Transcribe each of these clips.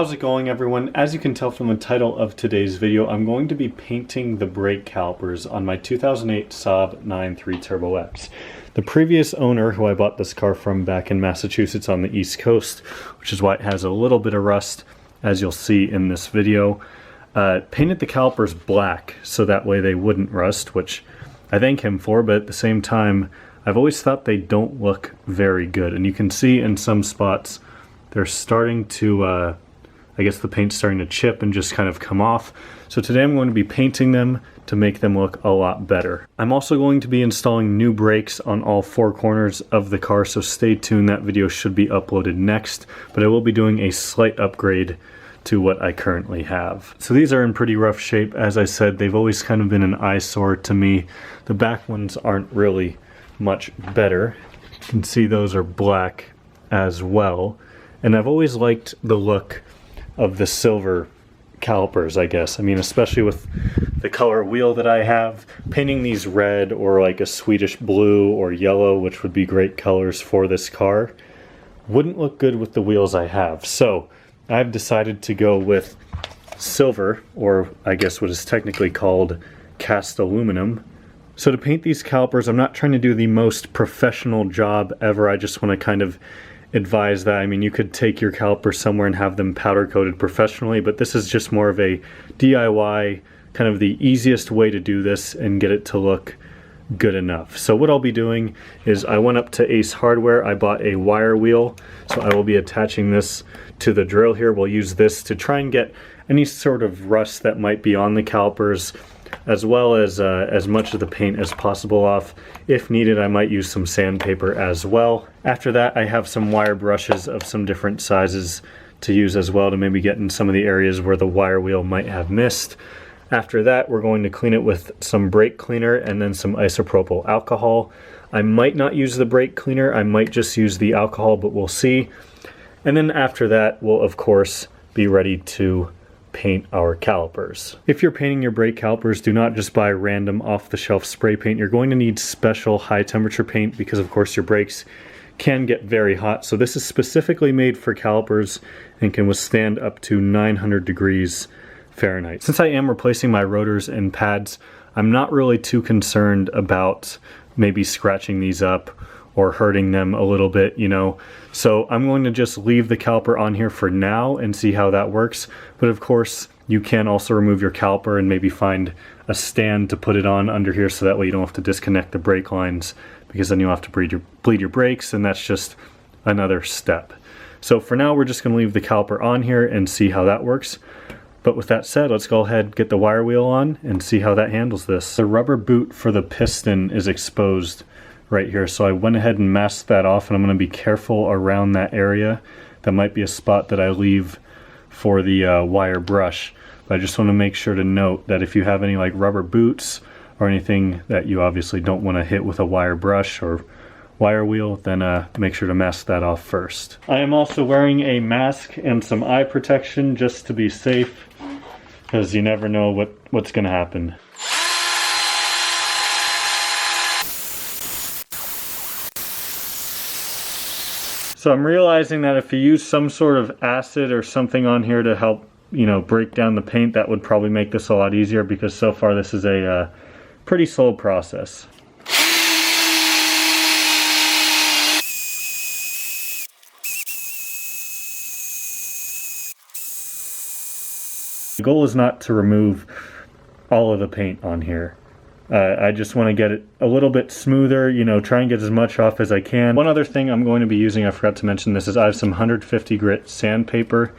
How's it going, everyone? As you can tell from the title of today's video, I'm going to be painting the brake calipers on my 2008 Saab 9.3 Turbo X. The previous owner, who I bought this car from back in Massachusetts on the East Coast, which is why it has a little bit of rust, as you'll see in this video, painted the calipers black so that way they wouldn't rust, which I thank him for, but at the same time, I've always thought they don't look very good. And you can see in some spots, they're starting to, I guess the paint's starting to chip and just kind of come off. So today I'm going to be painting them to make them look a lot better. I'm also going to be installing new brakes on all four corners of the car, so stay tuned. That video should be uploaded next, but I will be doing a slight upgrade to what I currently have. So these are in pretty rough shape. As I said, they've always kind of been an eyesore to me. The back ones aren't really much better. You can see those are black as well. And I've always liked the look of the silver calipers, I guess. I mean, especially with the color wheel that I have. Painting these red or like a Swedish blue or yellow, which would be great colors for this car, wouldn't look good with the wheels I have. So I've decided to go with silver, or I guess what is technically called cast aluminum. So to paint these calipers, I'm not trying to do the most professional job ever. I just want to kind of advise that. I mean, you could take your calipers somewhere and have them powder coated professionally, but this is just more of a DIY, kind of the easiest way to do this and get it to look good enough. So what I'll be doing is I went up to Ace Hardware, I bought a wire wheel, so I will be attaching this to the drill here. We'll use this to try and get any sort of rust that might be on the calipers, as well as much of the paint as possible off. If needed, I might use some sandpaper as well. After that, I have some wire brushes of some different sizes to use as well to maybe get in some of the areas where the wire wheel might have missed. After that, we're going to clean it with some brake cleaner and then some isopropyl alcohol. I might not use the brake cleaner, I might just use the alcohol, but we'll see. And then after that, we'll of course be ready to paint our calipers. If you're painting your brake calipers, do not just buy random off-the-shelf spray paint. You're going to need special high temperature paint because of course your brakes can get very hot. So this is specifically made for calipers and can withstand up to 900 degrees Fahrenheit. Since I am replacing my rotors and pads, I'm not really too concerned about maybe scratching these up or hurting them a little bit, you know. So I'm going to just leave the caliper on here for now and see how that works. But of course, you can also remove your caliper and maybe find a stand to put it on under here so that way you don't have to disconnect the brake lines, because then you'll have to bleed your brakes, and that's just another step. So for now, we're just going to leave the caliper on here and see how that works. But with that said, let's go ahead, get the wire wheel on and see how that handles this. The rubber boot for the piston is exposed right here, so I went ahead and masked that off, and I'm going to be careful around that area. That might be a spot that I leave for the wire brush, but I just want to make sure to note that if you have any like rubber boots or anything that you obviously don't want to hit with a wire brush or wire wheel, then make sure to mask that off first. I am also wearing a mask and some eye protection just to be safe, because you never know what's going to happen. So I'm realizing that if you use some sort of acid or something on here to help, you know, break down the paint, that would probably make this a lot easier, because so far this is a pretty slow process. The goal is not to remove all of the paint on here. I just want to get it a little bit smoother, you know, try and get as much off as I can. One other thing I'm going to be using, I forgot to mention this, is I have some 150 grit sandpaper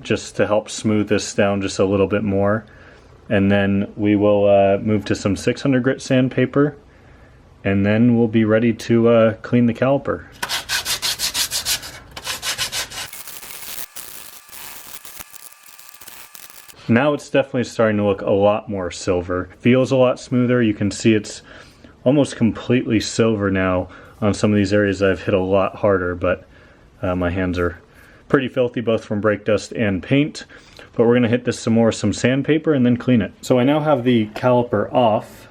just to help smooth this down just a little bit more. And then we will move to some 600 grit sandpaper, and then we'll be ready to clean the caliper. Now it's definitely starting to look a lot more silver. Feels a lot smoother. You can see it's almost completely silver now on some of these areas I've hit a lot harder, but my hands are pretty filthy both from brake dust and paint. But we're going to hit this some more, some sandpaper, and then clean it. So I now have the caliper off.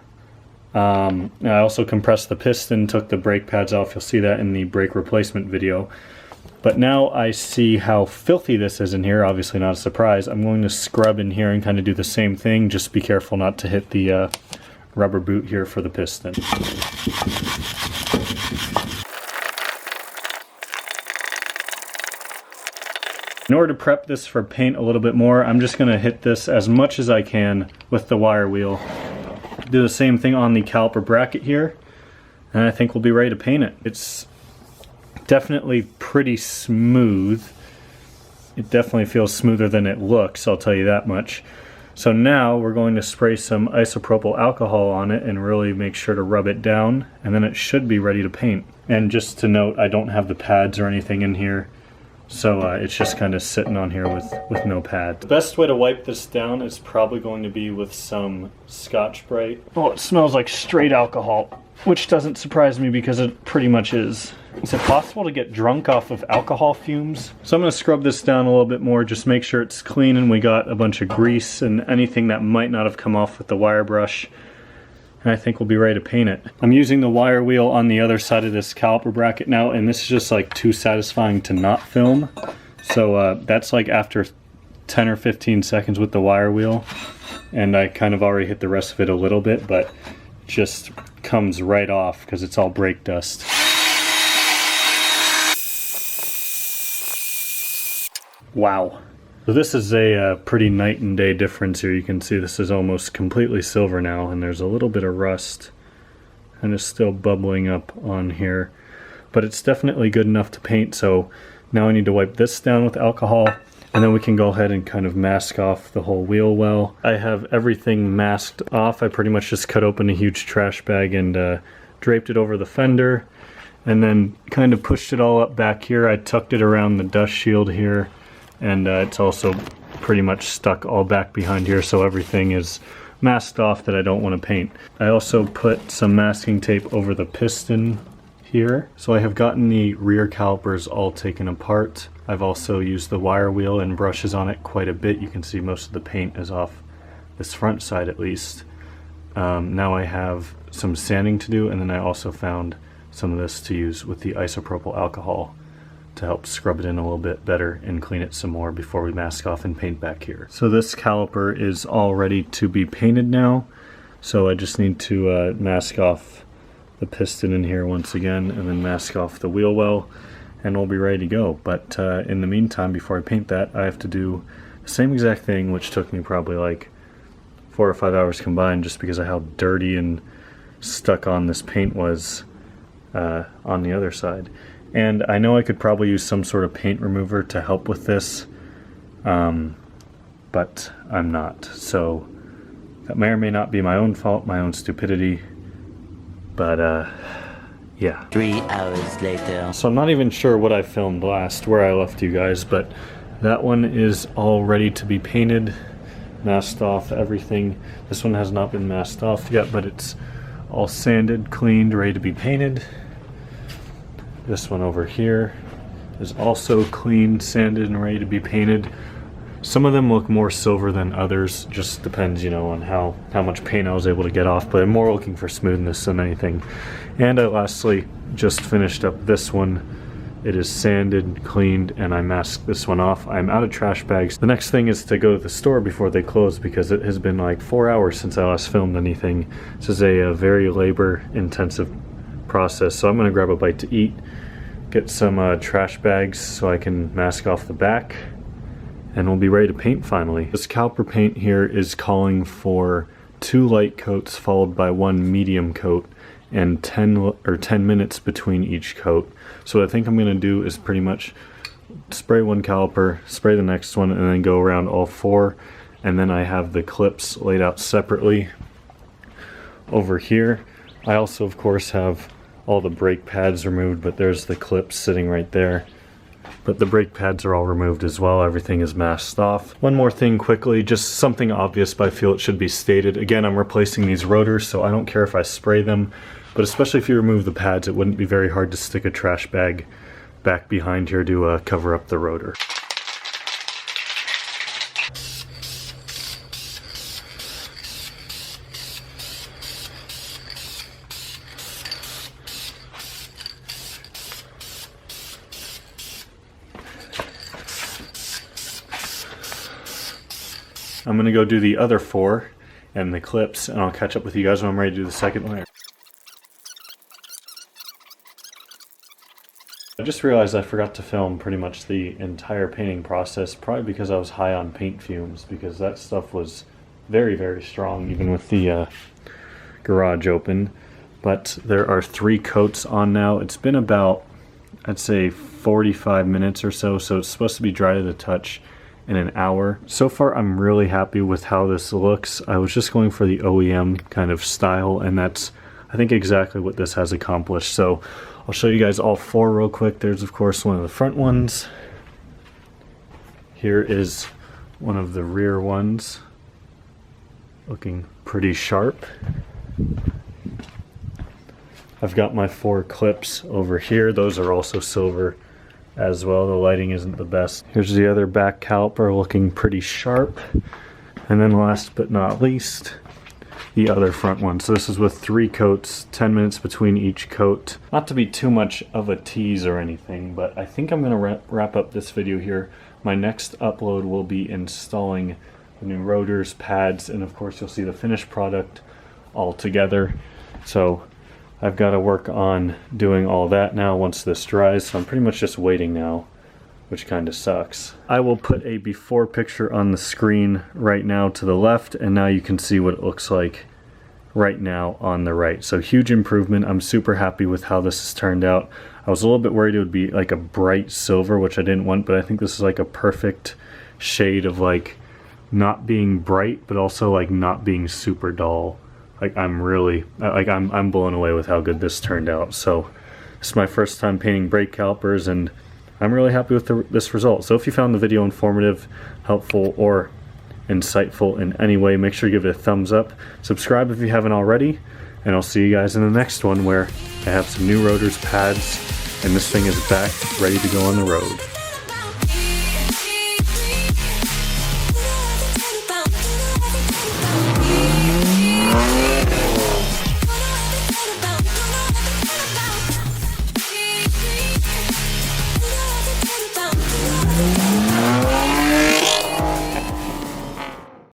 I also compressed the piston, took the brake pads off. You'll see that in the brake replacement video. But now I see how filthy this is in here, obviously not a surprise. I'm going to scrub in here and kind of do the same thing, just be careful not to hit the rubber boot here for the piston. In order to prep this for paint a little bit more, I'm just going to hit this as much as I can with the wire wheel. Do the same thing on the caliper bracket here, and I think we'll be ready to paint it. It's definitely pretty smooth. It definitely feels smoother than it looks, I'll tell you that much. So now we're going to spray some isopropyl alcohol on it and really make sure to rub it down, and then it should be ready to paint. And just to note, I don't have the pads or anything in here, so it's just kind of sitting on here with no pad. The best way to wipe this down is probably going to be with some Scotch-Brite. Oh, it smells like straight alcohol, which doesn't surprise me because it pretty much is. Is it possible to get drunk off of alcohol fumes? So I'm going to scrub this down a little bit more, just make sure it's clean and we got a bunch of grease and anything that might not have come off with the wire brush. And I think we'll be ready to paint it. I'm using the wire wheel on the other side of this caliper bracket now, and this is just like too satisfying to not film. So that's like after 10 or 15 seconds with the wire wheel, and I kind of already hit the rest of it a little bit, but it just comes right off because it's all brake dust. Wow. So this is a pretty night and day difference here. You can see this is almost completely silver now, and there's a little bit of rust and it's still bubbling up on here. But it's definitely good enough to paint, so now I need to wipe this down with alcohol, and then we can go ahead and kind of mask off the whole wheel well. I have everything masked off. I pretty much just cut open a huge trash bag and draped it over the fender, and then kind of pushed it all up back here. I tucked it around the dust shield here, and it's also pretty much stuck all back behind here, so everything is masked off that I don't want to paint. I also put some masking tape over the piston here. So I have gotten the rear calipers all taken apart. I've also used the wire wheel and brushes on it quite a bit. You can see most of the paint is off this front side at least. Now I have some sanding to do, and then I also found some of this to use with the isopropyl alcohol to help scrub it in a little bit better and clean it some more before we mask off and paint back here. So this caliper is all ready to be painted now, so I just need to mask off the piston in here once again and then mask off the wheel well, and we'll be ready to go. But in the meantime, before I paint that, I have to do the same exact thing, which took me probably like 4 or 5 hours combined, just because of how dirty and stuck on this paint was on the other side. And I know I could probably use some sort of paint remover to help with this, but I'm not. So that may or may not be my own fault, my own stupidity, but yeah. 3 hours later. So I'm not even sure what I filmed last, where I left you guys, but that one is all ready to be painted, masked off, everything. This one has not been masked off yet, but it's all sanded, cleaned, ready to be painted. This one over here is also clean, sanded, and ready to be painted. Some of them look more silver than others, just depends, you know, on how much paint I was able to get off, but I'm more looking for smoothness than anything. And I lastly just finished up this one. It is sanded, cleaned, and I masked this one off. I'm out of trash bags. The next thing is to go to the store before they close, because it has been like 4 hours since I last filmed anything. This is a very labor-intensive process, so I'm going to grab a bite to eat, get some trash bags so I can mask off the back, and we'll be ready to paint finally. This caliper paint here is calling for 2 light coats followed by 1 medium coat, and 10 minutes between each coat. So what I think I'm going to do is pretty much spray one caliper, spray the next one, and then go around all 4, and then I have the clips laid out separately over here. I also of course have all the brake pads removed, but there's the clips sitting right there. But the brake pads are all removed as well. Everything is masked off. One more thing quickly, just something obvious, but I feel it should be stated. Again, I'm replacing these rotors, so I don't care if I spray them, but especially if you remove the pads, it wouldn't be very hard to stick a trash bag back behind here to cover up the rotor. I'm gonna go do the other 4 and the clips, and I'll catch up with you guys when I'm ready to do the second layer. I just realized I forgot to film pretty much the entire painting process, probably because I was high on paint fumes, because that stuff was very, very strong, even with the garage open. But there are 3 coats on now. It's been about, I'd say, 45 minutes or so, so it's supposed to be dry to the touch in an hour. So far, I'm really happy with how this looks. I was just going for the OEM kind of style, and that's, I think, exactly what this has accomplished. So I'll show you guys all 4 real quick. There's, of course, one of the front ones. Here is one of the rear ones, looking pretty sharp. I've got my 4 clips over here. Those are also silver as well. The lighting isn't the best. Here's the other back caliper, looking pretty sharp. And then last but not least, the other front one. So this is with 3 coats, 10 minutes between each coat. Not to be too much of a tease or anything, but I think I'm gonna wrap up this video here. My next upload will be installing the new rotors, pads, and of course you'll see the finished product all together. So I've got to work on doing all that now once this dries, so I'm pretty much just waiting now, which kind of sucks. I will put a before picture on the screen right now to the left, and now you can see what it looks like right now on the right. So huge improvement. I'm super happy with how this has turned out. I was a little bit worried it would be like a bright silver, which I didn't want, but I think this is like a perfect shade of like not being bright, but also like not being super dull. Like I'm really, I'm blown away with how good this turned out. So this is my first time painting brake calipers, and I'm really happy with this result. So if you found the video informative, helpful, or insightful in any way, make sure you give it a thumbs up. Subscribe if you haven't already, and I'll see you guys in the next one where I have some new rotors, pads, and this thing is back, ready to go on the road.